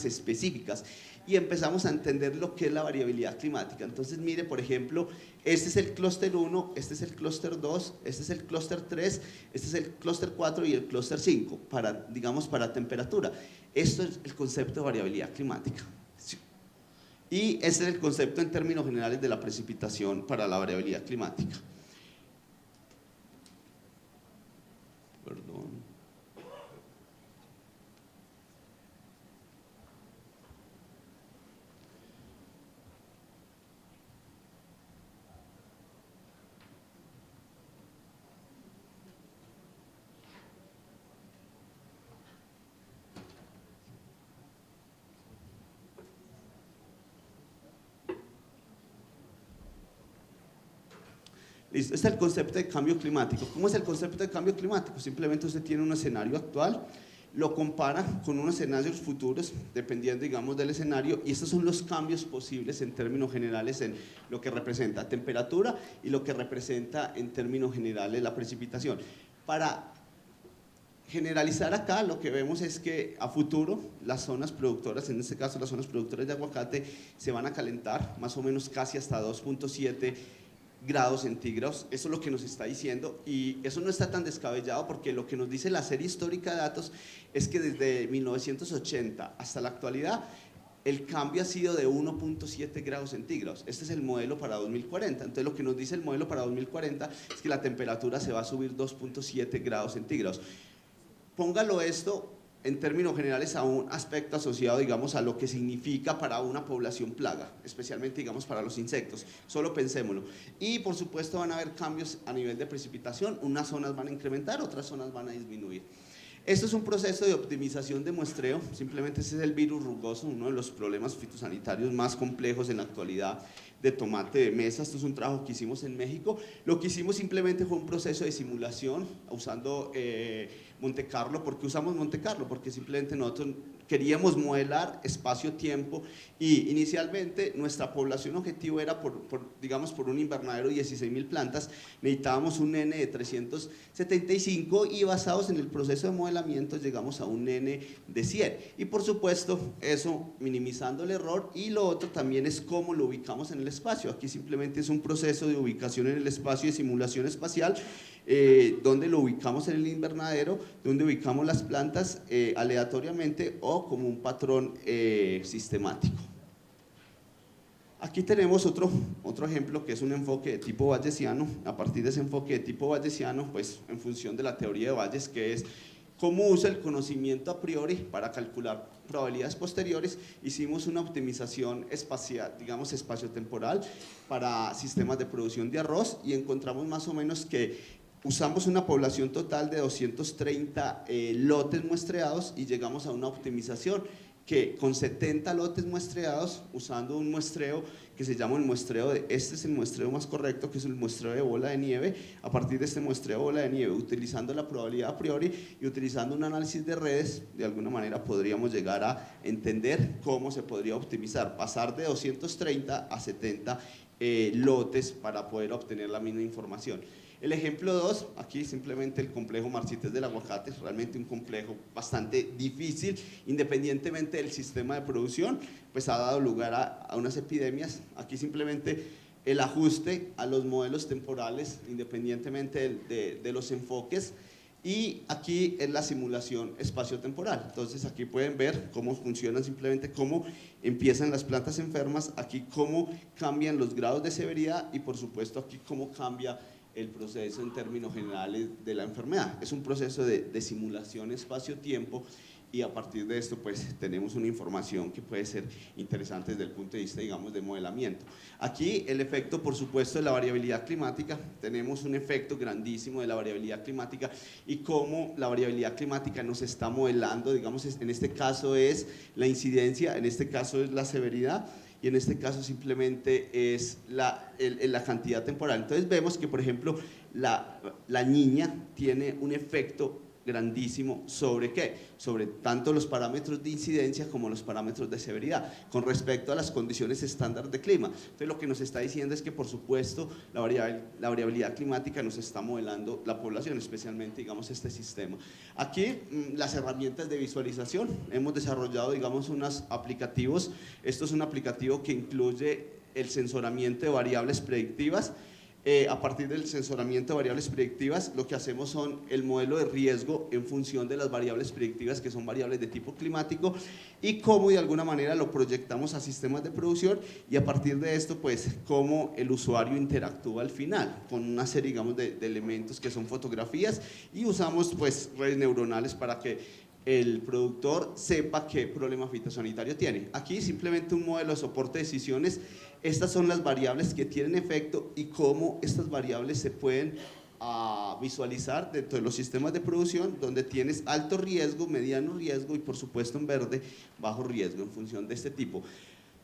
específicas, y empezamos a entender lo que es la variabilidad climática. Entonces mire, por ejemplo, este es el clúster 1, este es el clúster 2, este es el clúster 3, este es el clúster 4 y el clúster 5, digamos para temperatura. Esto es el concepto de variabilidad climática. Y ese es el concepto en términos generales de la precipitación para la variabilidad climática. Perdón. Listo, este es el concepto de cambio climático. ¿Cómo es el concepto de cambio climático? Simplemente usted tiene un escenario actual, lo compara con unos escenarios futuros, dependiendo, digamos, del escenario, y estos son los cambios posibles en términos generales en lo que representa temperatura y lo que representa en términos generales la precipitación. Para generalizar acá, lo que vemos es que a futuro las zonas productoras, en este caso las zonas productoras de aguacate, se van a calentar más o menos casi hasta 2.7 grados centígrados. Eso es lo que nos está diciendo, y eso no está tan descabellado, porque lo que nos dice la serie histórica de datos es que desde 1980 hasta la actualidad el cambio ha sido de 1.7 grados centígrados. Este es el modelo para 2040. Entonces lo que nos dice el modelo para 2040 es que la temperatura se va a subir 2.7 grados centígrados. Póngalo esto en términos generales a un aspecto asociado, digamos, a lo que significa para una población plaga, especialmente, digamos, para los insectos. Solo pensémoslo. Y por supuesto van a haber cambios a nivel de precipitación, unas zonas van a incrementar, otras zonas van a disminuir. Esto es un proceso de optimización de muestreo. Simplemente ese es el virus rugoso, uno de los problemas fitosanitarios más complejos en la actualidad de tomate de mesa. Esto es un trabajo que hicimos en México. Lo que hicimos simplemente fue un proceso de simulación usando Monte Carlo. ¿Por qué usamos Monte Carlo? Porque simplemente nosotros queríamos modelar espacio-tiempo, y inicialmente nuestra población objetivo era digamos, por un invernadero de 16.000 plantas, necesitábamos un N de 375, y basados en el proceso de modelamiento llegamos a un N de 100, y por supuesto eso minimizando el error. Y lo otro también es cómo lo ubicamos en el espacio. Aquí simplemente es un proceso de ubicación en el espacio, de simulación espacial, donde lo ubicamos en el invernadero, donde ubicamos las plantas aleatoriamente o como un patrón sistemático. Aquí tenemos otro ejemplo, que es un enfoque de tipo bayesiano. A partir de ese enfoque de tipo bayesiano, pues en función de la teoría de Bayes, que es cómo usa el conocimiento a priori para calcular probabilidades posteriores, hicimos una optimización espacial, digamos espaciotemporal, para sistemas de producción de arroz, y encontramos más o menos que usamos una población total de 230 lotes muestreados, y llegamos a una optimización que con 70 lotes muestreados, usando un muestreo que se llama el muestreo este es el muestreo más correcto, que es el muestreo de bola de nieve. A partir de este muestreo de bola de nieve, utilizando la probabilidad a priori y utilizando un análisis de redes, de alguna manera podríamos llegar a entender cómo se podría optimizar, pasar de 230 a 70 lotes para poder obtener la misma información. El ejemplo 2, aquí simplemente el complejo Marchites del Aguacate, es realmente un complejo bastante difícil, independientemente del sistema de producción, pues ha dado lugar a unas epidemias. Aquí simplemente el ajuste a los modelos temporales, independientemente de los enfoques, y aquí es la simulación espaciotemporal. Entonces aquí pueden ver cómo funcionan, simplemente cómo empiezan las plantas enfermas, aquí cómo cambian los grados de severidad y por supuesto aquí cómo cambia el proceso en términos generales de la enfermedad. Es un proceso de simulación espacio-tiempo y a partir de esto pues tenemos una información que puede ser interesante desde el punto de vista, digamos, de modelamiento. Aquí el efecto, por supuesto, de la variabilidad climática. Tenemos un efecto grandísimo de la variabilidad climática y cómo la variabilidad climática nos está modelando, digamos, en este caso es la incidencia, en este caso es la severidad y en este caso simplemente es la cantidad temporal. Entonces vemos que, por ejemplo, la niña tiene un efecto grandísimo sobre ¿qué? Sobre tanto los parámetros de incidencia como los parámetros de severidad con respecto a las condiciones estándar de clima. Entonces lo que nos está diciendo es que por supuesto la variabilidad climática nos está modelando la población, especialmente digamos este sistema. Aquí las herramientas de visualización, hemos desarrollado digamos unos aplicativos. Esto es un aplicativo que incluye el sensoramiento de variables predictivas. A partir del sensoramiento de variables predictivas, lo que hacemos son el modelo de riesgo en función de las variables predictivas, que son variables de tipo climático, y cómo de alguna manera lo proyectamos a sistemas de producción, y a partir de esto, pues, cómo el usuario interactúa al final, con una serie, digamos, de elementos que son fotografías, y usamos, pues, redes neuronales para que el productor sepa qué problema fitosanitario tiene. Aquí simplemente un modelo de soporte de decisiones. Estas son las variables que tienen efecto y cómo estas variables se pueden visualizar dentro de los sistemas de producción, donde tienes alto riesgo, mediano riesgo y por supuesto en verde bajo riesgo en función de este tipo.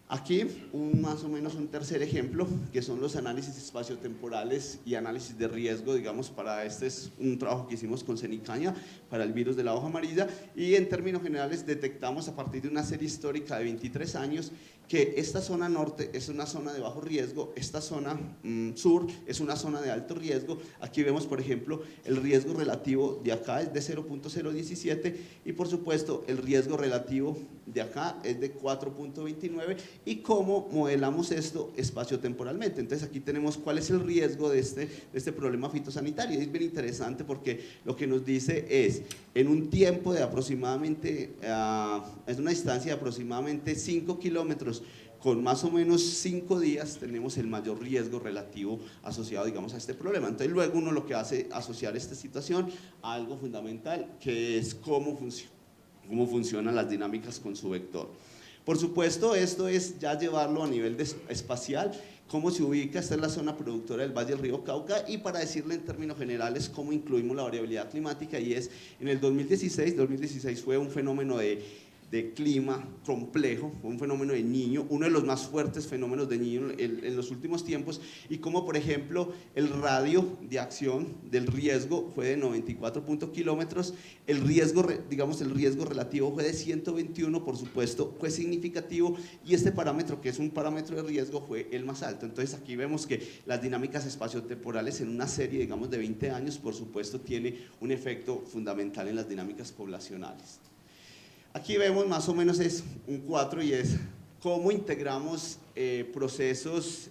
Aquí más o menos un tercer ejemplo, que son los análisis espaciotemporales y análisis de riesgo, digamos, para este es un trabajo que hicimos con Cenicaña para el virus de la hoja amarilla, y en términos generales detectamos a partir de una serie histórica de 23 años que esta zona norte es una zona de bajo riesgo, esta zona sur es una zona de alto riesgo. Aquí vemos, por ejemplo, el riesgo relativo de acá es de 0.017 y por supuesto el riesgo relativo de acá es de 4.29 y cómo modelamos esto espaciotemporalmente. Entonces aquí tenemos cuál es el riesgo de este problema fitosanitario. Es bien interesante porque lo que nos dice es, en un tiempo de aproximadamente, es una distancia de aproximadamente 5 kilómetros, con más o menos 5 días tenemos el mayor riesgo relativo asociado, digamos, a este problema. Entonces luego uno lo que hace es asociar esta situación a algo fundamental, que es cómo funcionan las dinámicas con su vector. Por supuesto, esto es ya llevarlo a nivel espacial, cómo se ubica. Esta es la zona productora del Valle del Río Cauca, y para decirle en términos generales cómo incluimos la variabilidad climática, y es en el 2016 fue un fenómeno de clima complejo, un fenómeno de Niño, uno de los más fuertes fenómenos de Niño en los últimos tiempos, y como por ejemplo el radio de acción del riesgo fue de 94 kilómetros, el riesgo, digamos el riesgo relativo fue de 121, por supuesto fue significativo, y este parámetro, que es un parámetro de riesgo, fue el más alto. Entonces aquí vemos que las dinámicas espaciotemporales en una serie, digamos, de 20 años, por supuesto tiene un efecto fundamental en las dinámicas poblacionales. Aquí vemos más o menos es un 4 y es cómo integramos procesos,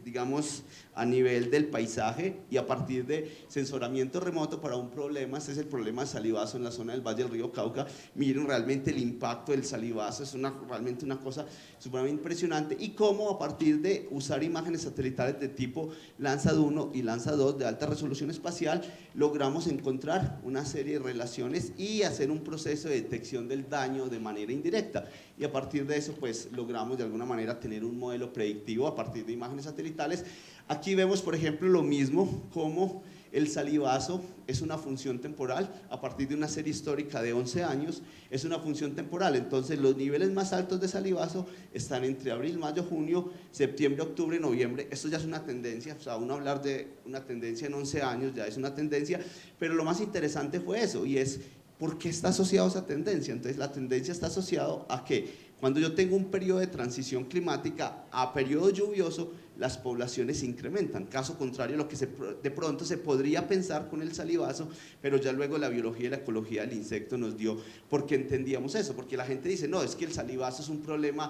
digamos, a nivel del paisaje y a partir de sensoramiento remoto para un problema. Este es el problema de salivazo en la zona del Valle del Río Cauca. Miren realmente el impacto del salivazo, es realmente una cosa supremamente impresionante, y cómo a partir de usar imágenes satelitales de tipo Landsat 1 y Landsat 2 de alta resolución espacial, logramos encontrar una serie de relaciones y hacer un proceso de detección del daño de manera indirecta, y a partir de eso pues logramos de alguna manera tener un modelo predictivo a partir de imágenes satelitales. Aquí vemos, por ejemplo, lo mismo, cómo el salivazo es una función temporal, a partir de una serie histórica de 11 años, es una función temporal. Entonces los niveles más altos de salivazo están entre abril, mayo, junio, septiembre, octubre, noviembre. Esto ya es una tendencia, o sea, uno hablar de una tendencia en 11 años ya es una tendencia, pero lo más interesante fue eso, y es ¿por qué está asociado a esa tendencia? Entonces la tendencia está asociado a que cuando yo tengo un periodo de transición climática a periodo lluvioso, las poblaciones se incrementan. Caso contrario, lo que de pronto se podría pensar con el salivazo, pero ya luego la biología y la ecología del insecto nos dio, porque entendíamos eso, porque la gente dice, no, es que el salivazo es un problema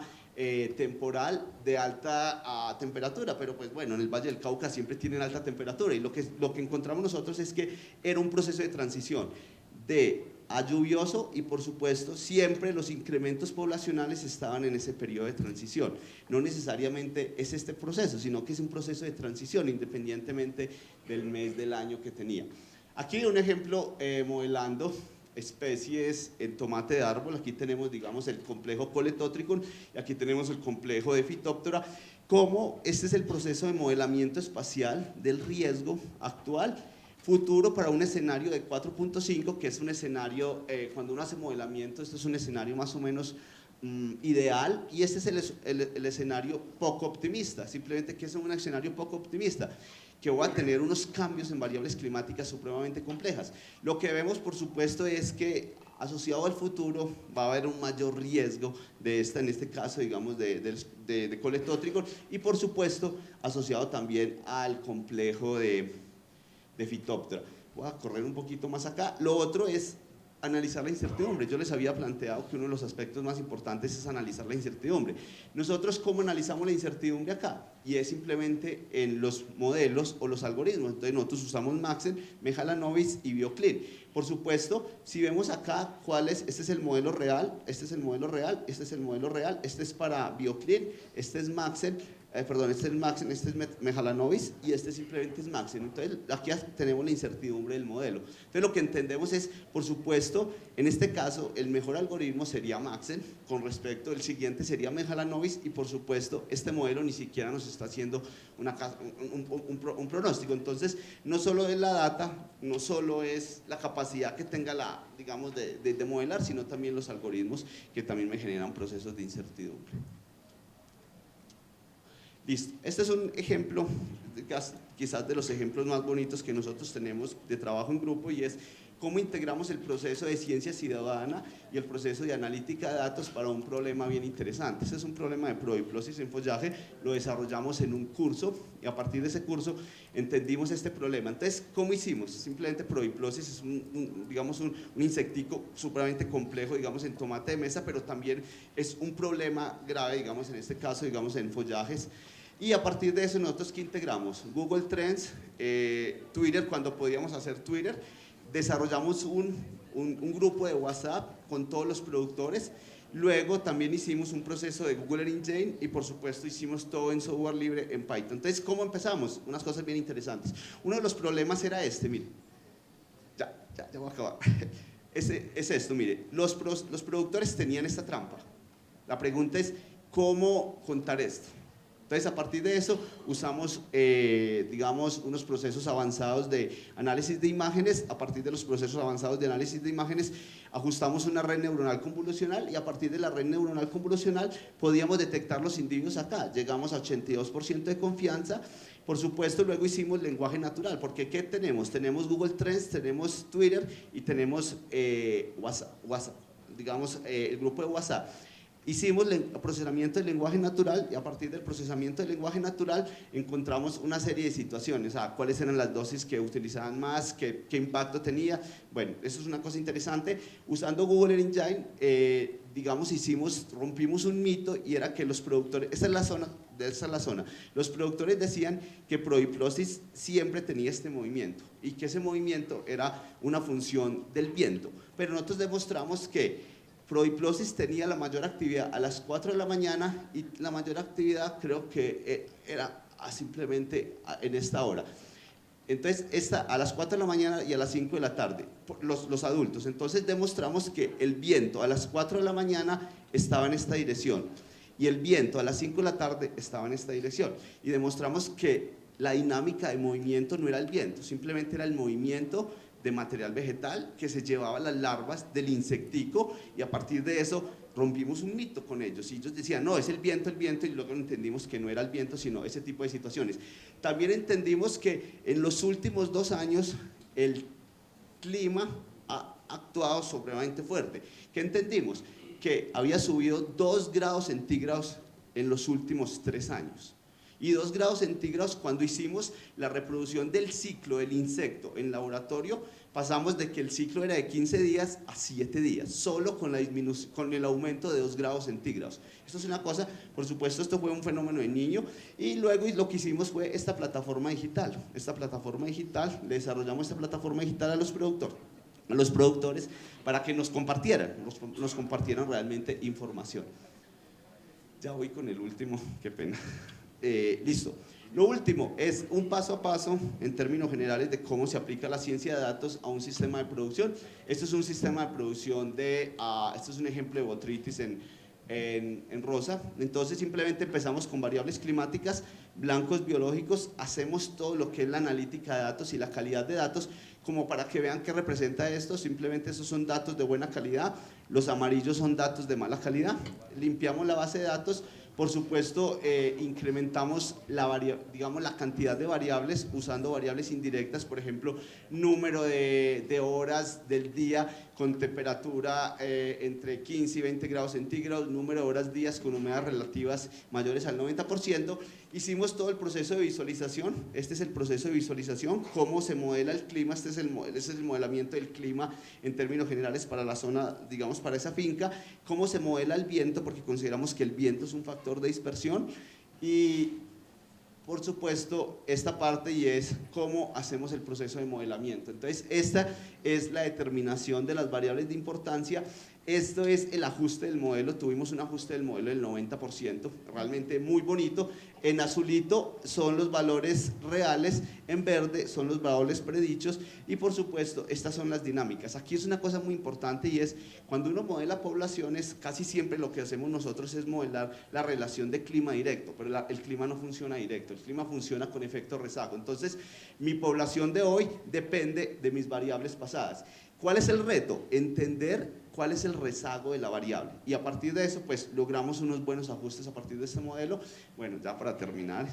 temporal de alta temperatura, pero pues bueno, en el Valle del Cauca siempre tienen alta temperatura, y lo que encontramos nosotros es que era un proceso de transición de a lluvioso, y por supuesto siempre los incrementos poblacionales estaban en ese periodo de transición. No necesariamente es este proceso, sino que es un proceso de transición independientemente del mes del año que tenía. Aquí un ejemplo modelando especies en tomate de árbol. Aquí tenemos, digamos, el complejo Coletotricum y aquí tenemos el complejo de Phytophthora. Como este es el proceso de modelamiento espacial del riesgo actual futuro para un escenario de 4.5, que es un escenario, cuando uno hace modelamiento, esto es un escenario más o menos ideal, y este es el escenario poco optimista. Simplemente que es un escenario poco optimista, que va a tener unos cambios en variables climáticas supremamente complejas. Lo que vemos, por supuesto, es que asociado al futuro va a haber un mayor riesgo de en este caso, digamos, de Coletotricum, y por supuesto asociado también al complejo de Phytophthora. Voy a correr un poquito más acá. Lo otro es analizar la incertidumbre. Yo les había planteado que uno de los aspectos más importantes es analizar la incertidumbre. Nosotros, ¿cómo analizamos la incertidumbre acá? Y es simplemente en los modelos o los algoritmos. Entonces nosotros usamos Maxent, Mehalanovis y BioClean. Por supuesto, si vemos acá este es el modelo real, este es el modelo real, este es el modelo real, este es para BioClean, este es Maxent, este es Maxent, este es Mehalanovis y este simplemente es Maxent. Entonces aquí tenemos la incertidumbre del modelo. Entonces lo que entendemos es, por supuesto, en este caso el mejor algoritmo sería Maxent, con respecto al siguiente sería Mehalanovis, y por supuesto este modelo ni siquiera nos está haciendo un pronóstico. Entonces no solo es la data, no solo es la capacidad que tenga digamos de modelar, sino también los algoritmos que también me generan procesos de incertidumbre. Listo. Este es un ejemplo, quizás de los ejemplos más bonitos que nosotros tenemos de trabajo en grupo, y es cómo integramos el proceso de ciencia ciudadana y el proceso de analítica de datos para un problema bien interesante. Este es un problema de prodiplosis en follaje, lo desarrollamos en un curso y a partir de ese curso entendimos este problema. Entonces, ¿cómo hicimos? Simplemente prodiplosis es digamos un insectico supremamente complejo, digamos, en tomate de mesa, pero también es un problema grave, digamos, en este caso, digamos, en follajes. Y a partir de eso, nosotros, ¿qué integramos? Google Trends, Twitter, cuando podíamos hacer Twitter, desarrollamos un grupo de WhatsApp con todos los productores. Luego también hicimos un proceso de Google Engine y por supuesto hicimos todo en software libre en Python. Entonces, ¿cómo empezamos? Unas cosas bien interesantes. Uno de los problemas era mire. Ya voy a acabar. Es esto, mire. Los productores tenían esta trampa. La pregunta es, ¿cómo contar esto? Entonces, a partir de eso, usamos, digamos, unos procesos avanzados de análisis de imágenes. A partir de los procesos avanzados de análisis de imágenes, ajustamos una red neuronal convolucional y a partir de la red neuronal convolucional podíamos detectar los individuos acá. Llegamos a 82% de confianza. Por supuesto, luego hicimos lenguaje natural, porque ¿qué tenemos? Tenemos Google Trends, tenemos Twitter y tenemos WhatsApp, digamos, el grupo de WhatsApp. Hicimos procesamiento del lenguaje natural y a partir del procesamiento del lenguaje natural encontramos una serie de situaciones, cuáles eran las dosis que utilizaban más, qué impacto tenía. Bueno, eso es una cosa interesante. Usando Google Engine, digamos, rompimos un mito y era que los productores, esa es la zona, los productores decían que prodiplosis siempre tenía este movimiento y que ese movimiento era una función del viento, pero nosotros demostramos que prodiplosis tenía la mayor actividad a las 4 de la mañana y la mayor actividad creo que era simplemente en esta hora. Entonces, a las 4 de la mañana y a las 5 de la tarde, los adultos. Entonces demostramos que el viento a las 4 de la mañana estaba en esta dirección y el viento a las 5 de la tarde estaba en esta dirección. Y demostramos que la dinámica de movimiento no era el viento, simplemente era el movimiento de material vegetal que se llevaba las larvas del insectico, y a partir de eso rompimos un mito con ellos, y ellos decían, no, es el viento, y luego entendimos que no era el viento, sino ese tipo de situaciones. También entendimos que en los últimos 2 años el clima ha actuado supremamente fuerte. ¿Qué entendimos? Que había subido 2 grados centígrados en los últimos 3 años. Y 2 grados centígrados, cuando hicimos la reproducción del ciclo del insecto en laboratorio, pasamos de que el ciclo era de 15 días a 7 días, solo con el aumento de 2 grados centígrados. Esto es una cosa, por supuesto, esto fue un fenómeno de niño, y luego lo que hicimos fue esta plataforma digital. Le desarrollamos esta plataforma digital a los productores para que nos compartieran realmente información. Ya voy con el último, qué pena. Listo. Lo último es un paso a paso en términos generales de cómo se aplica la ciencia de datos a un sistema de producción. Esto es un sistema de producción esto es un ejemplo de botrytis en rosa. Entonces simplemente empezamos con variables climáticas, blancos biológicos, hacemos todo lo que es la analítica de datos y la calidad de datos, como para que vean qué representa esto. Simplemente esos son datos de buena calidad, los amarillos son datos de mala calidad. Limpiamos la base de datos. Por supuesto, incrementamos la cantidad de variables usando variables indirectas, por ejemplo, número de horas del día con temperatura entre 15 y 20 grados centígrados, número de horas días con humedades relativas mayores al 90%. Hicimos todo el proceso de visualización. Este es el proceso de visualización, cómo se modela el clima. Este es el modelamiento del clima en términos generales para la zona, digamos, para esa finca. Cómo se modela el viento, porque consideramos que el viento es un factor de dispersión. Y por supuesto esta parte, y es cómo hacemos el proceso de modelamiento. Entonces esta es la determinación de las variables de importancia. Esto es el ajuste del modelo. Tuvimos un ajuste del modelo del 90%, realmente muy bonito. En azulito son los valores reales, en verde son los valores predichos, y por supuesto estas son las dinámicas. Aquí es una cosa muy importante, y es cuando uno modela poblaciones, casi siempre lo que hacemos nosotros es modelar la relación de clima directo, pero el clima no funciona directo, el clima funciona con efecto rezago. Entonces mi población de hoy depende de mis variables pasadas. ¿Cuál es el reto? Entender cuál es el rezago de la variable, y a partir de eso pues logramos unos buenos ajustes a partir de este modelo. Bueno, ya para terminar,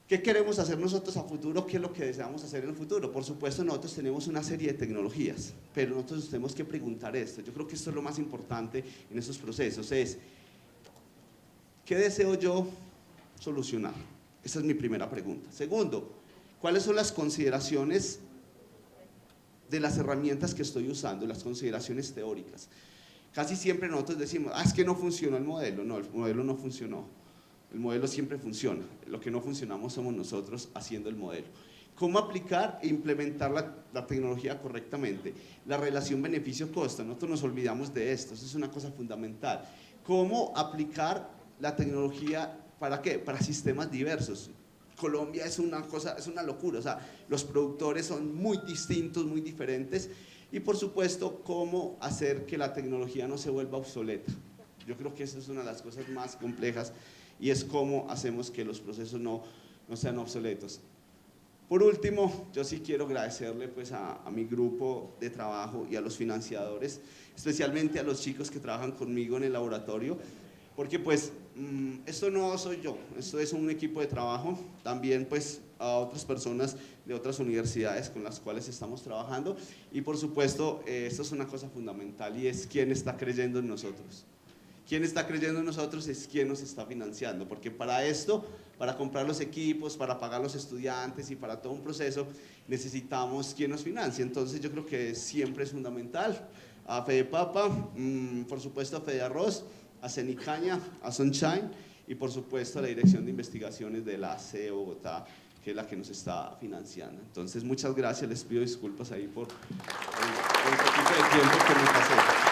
¿qué queremos hacer nosotros a futuro? ¿Qué es lo que deseamos hacer en el futuro? Por supuesto, nosotros tenemos una serie de tecnologías, pero nosotros tenemos que preguntar esto. Yo creo que esto es lo más importante en estos procesos, es ¿qué deseo yo solucionar? Esa es mi primera pregunta. Segundo, ¿cuáles son las consideraciones de las herramientas que estoy usando, las consideraciones teóricas? Casi siempre nosotros decimos, es que no funcionó el modelo. No, el modelo no funcionó. El modelo siempre funciona. Lo que no funcionamos somos nosotros haciendo el modelo. ¿Cómo aplicar e implementar la tecnología correctamente? La relación beneficio-costo. Nosotros nos olvidamos de esto. Eso es una cosa fundamental. ¿Cómo aplicar la tecnología para qué? Para sistemas diversos. Colombia es una cosa, es una locura, o sea, los productores son muy distintos, muy diferentes, y por supuesto, cómo hacer que la tecnología no se vuelva obsoleta. Yo creo que esa es una de las cosas más complejas, y es cómo hacemos que los procesos no sean obsoletos. Por último, yo sí quiero agradecerle pues a mi grupo de trabajo y a los financiadores, especialmente a los chicos que trabajan conmigo en el laboratorio, porque pues esto no soy yo, esto es un equipo de trabajo. También pues a otras personas de otras universidades con las cuales estamos trabajando, y por supuesto esto es una cosa fundamental, y es quién está creyendo en nosotros. Quién está creyendo en nosotros es quién nos está financiando, porque para esto, para comprar los equipos, para pagar los estudiantes y para todo un proceso, necesitamos quien nos financie. Entonces yo creo que siempre es fundamental. A Fede Papa, por supuesto a Fede Arroz, a Cenicaña, a Sunshine, y por supuesto a la Dirección de Investigaciones de la CE Bogotá, que es la que nos está financiando. Entonces muchas gracias, les pido disculpas ahí por el poquito de tiempo que me pasé.